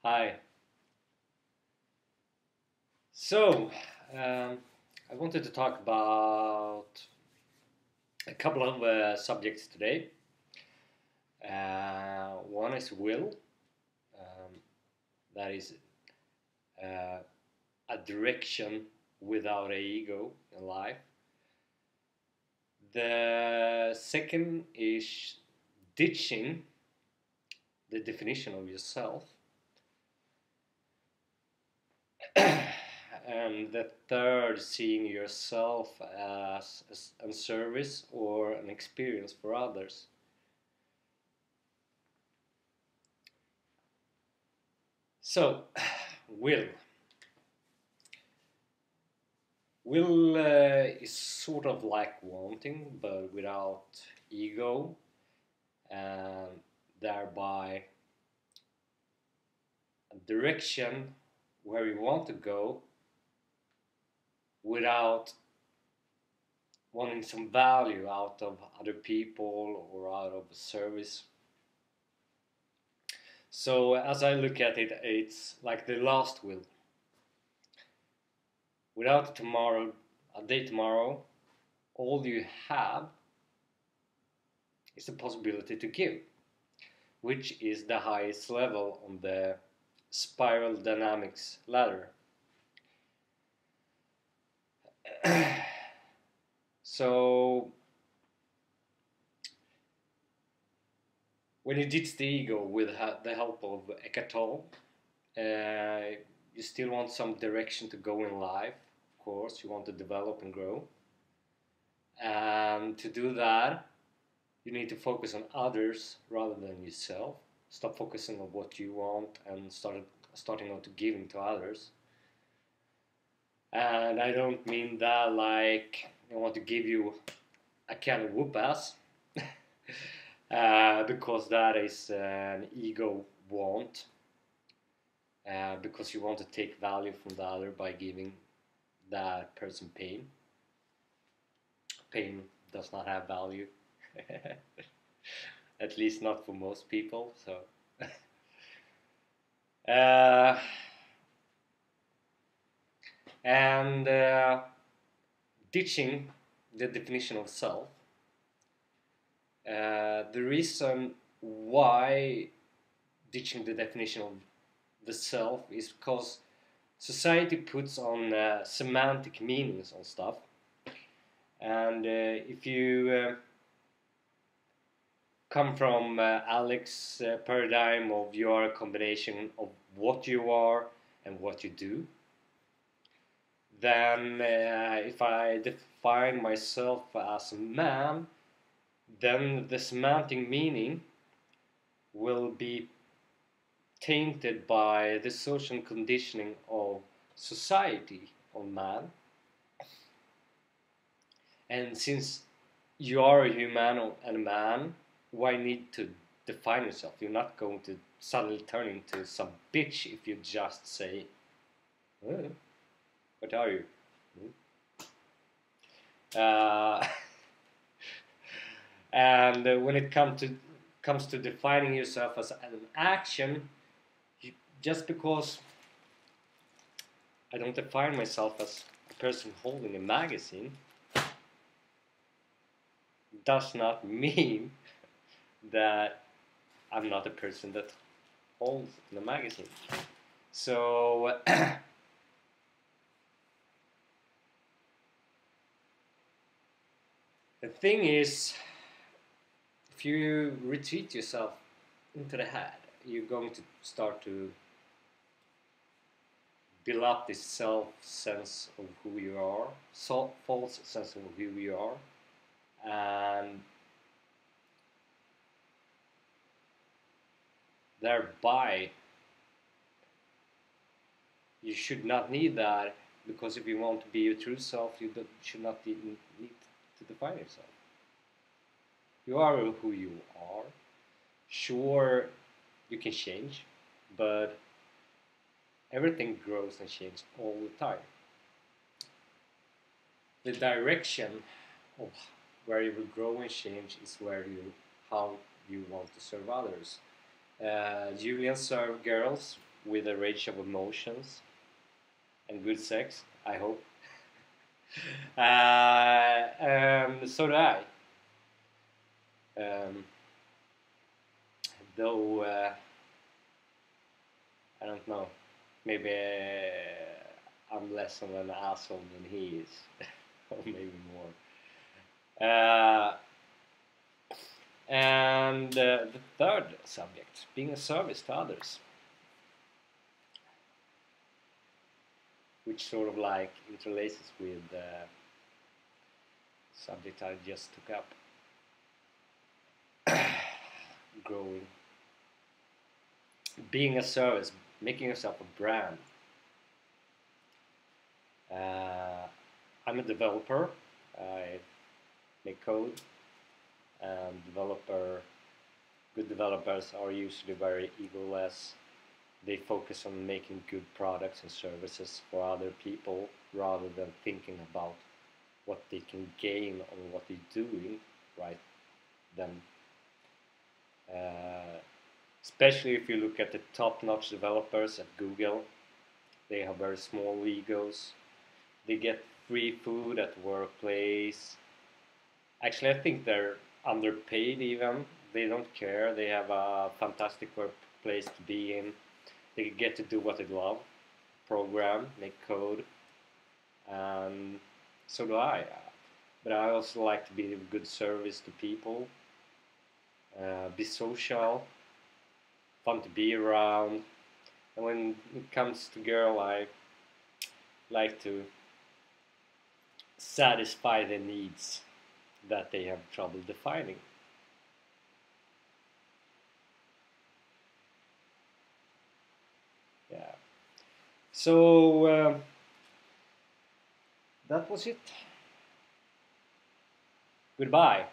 Hi. So, I wanted to talk about a couple of subjects today. One is will, um, that is uh, a direction without a ego in life. The second is ditching the definition of yourself. And the third, seeing yourself as a service or an experience for others. So, will. Will is sort of like wanting, but without ego, and thereby a direction where we want to go without wanting some value out of other people or out of service. So, as I look at it, it's like the last will. Without tomorrow, a day tomorrow, all you have is the possibility to give, which is the highest level on the spiral dynamics ladder. So, when you ditch the ego with the help of Eckhart Tolle, you still want some direction to go in life. Of course, you want to develop and grow. And to do that, you need to focus on others rather than yourself. Stop focusing on what you want and starting out to giving to others. And I don't mean that like I want to give you a kind of whoop ass, because that is an ego want, because you want to take value from the other by giving that person pain. Pain does not have value, at least not for most people. So, uh, and ditching the definition of self. The reason why ditching the definition of the self is because society puts on semantic meanings on stuff, and if you come from Alex's paradigm of you are a combination of what you are and what you do, then if I define myself as a man, then the semantic meaning will be tainted by the social conditioning of society on man. And since you are a human and a man, why need to define yourself? You're not going to suddenly turn into some bitch if you just say, what are you? And when it comes to defining yourself as an action, just because I don't define myself as a person holding a magazine does not mean that I'm not a person that holds the magazine. So the thing is, if you retreat yourself into the head, you're going to start to build up this self sense of who you are, false sense of who you are, and thereby you should not need that, because if you want to be your true self, you should not need to define yourself. You are who you are. Sure, you can change, but everything grows and changes all the time. The direction of where you will grow and change is how you want to serve others. Julian served girls with a range of emotions and good sex, I hope. So do I. Um, though I don't know, maybe I'm less of an asshole than he is, or maybe more. And the third subject, being a service to others, which sort of like interlaces with the subject I just took up, growing. Being a service, making yourself a brand. I'm a developer. I make code, and good developers are usually very egoless. They focus on making good products and services for other people rather than thinking about what they can gain on what they're doing right then. Especially if you look at the top-notch developers at Google, they have very small egos. They get free food at workplace. Actually, I think they're underpaid even. They don't care. They have a fantastic workplace to be in. They get to do what they love, program, make code, and so do I. But I also like to be of good service to people, be social, fun to be around. And when it comes to girl, I like to satisfy the needs that they have trouble defining. Yeah. So that was it. Goodbye.